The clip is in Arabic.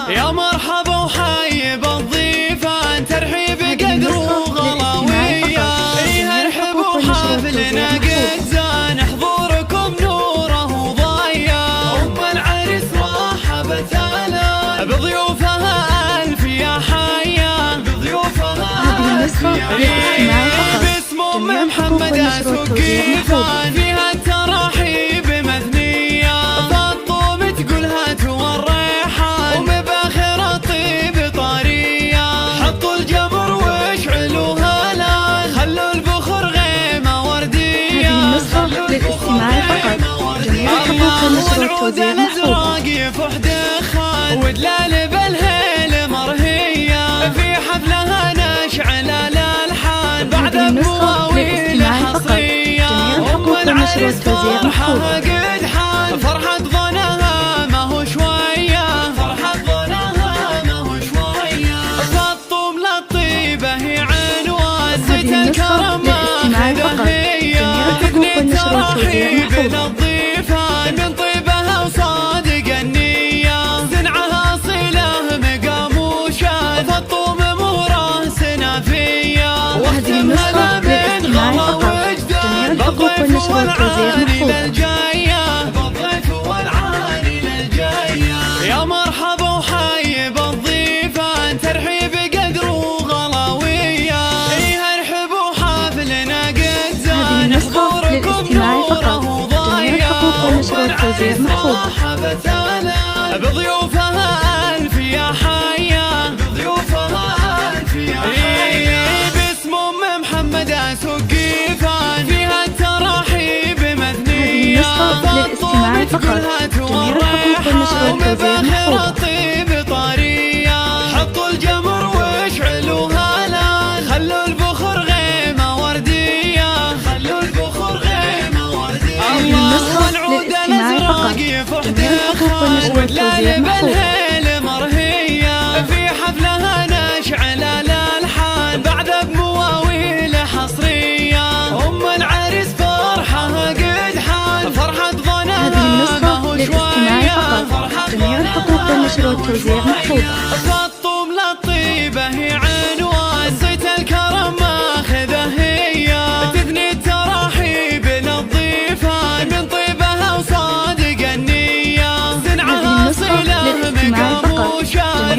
يا مرحبا وحي بالضيفة ترحيب قدر وغلاوية. ارحبوا حفلنا قد زان حضوركم نوره وضايا. أم العرس رحبت ألا بضيوفها ألف يا حيا. بضيوفها ألف يا باسم أم محمد سقيفان فيها التراحيب مثنية. فالطوم تقولها والريحان ومباخر الطيب طارية. حطوا الجمر واشعلوها لا خلوا البخور غيمة وردية. هذه النسخة للاستماع فقط. جميع حقوق النشر والتوزيع محفوظة. فوح دخان ودلال بالهيل مرهية. في حفلها نشعل الألحان بعد مواويل حصرية. جميع حقوق النشر والتوزيع محفوظة. قد حان فرحة ظنها ما هو شوية. فرحة ظنها ما هو شوية. فالطوم للطيبة هي عنوان زيت الكرم ماخذة هي. تثني التراحيب للضيفة من طيبها وصادق النية. صنعها صلة مقاموشة فالطوم مهره سنافية. وهذه النسخة للاستماع فقط. جميع الحقوق والنشر والتوزيع محفوظة. يا مرحبا وحي بالضيفة ترحيب قدر وغلاوية. ارحبوا حفلنا قد زان حضوركم نوره وضايا. بضيوفها ألف يا حيا. بضيوفها ألف يا حيا باسم أم محمد سقيفان فيها التراحيب مثنية. للاستماع فقط. جميع الحقوق والنشر والتوزيع محفوظة. طيب طارية. حطوا الجمر واشعلوها لا خلوا البخور غيمة وردية. خلوا البخور غيمة وردية. النسخة للاستماع فقط. جميع الحقوق والنشر والتوزيع بالهيل مرهية. في حفلها نشعل الألحان بعد بمواويل حصرية. أم العرس فرحها قد حان فرحة ظنها ما هو شوية. فرحة جميع الحقوق والنشر والتوزيع محفوظة. فالطوم للطيبة هي عنوان زيت الكرم ماخذة هي. تثني التراحيب للضيفان من طيبها وصادق النية. صنعها صلة مقاموشة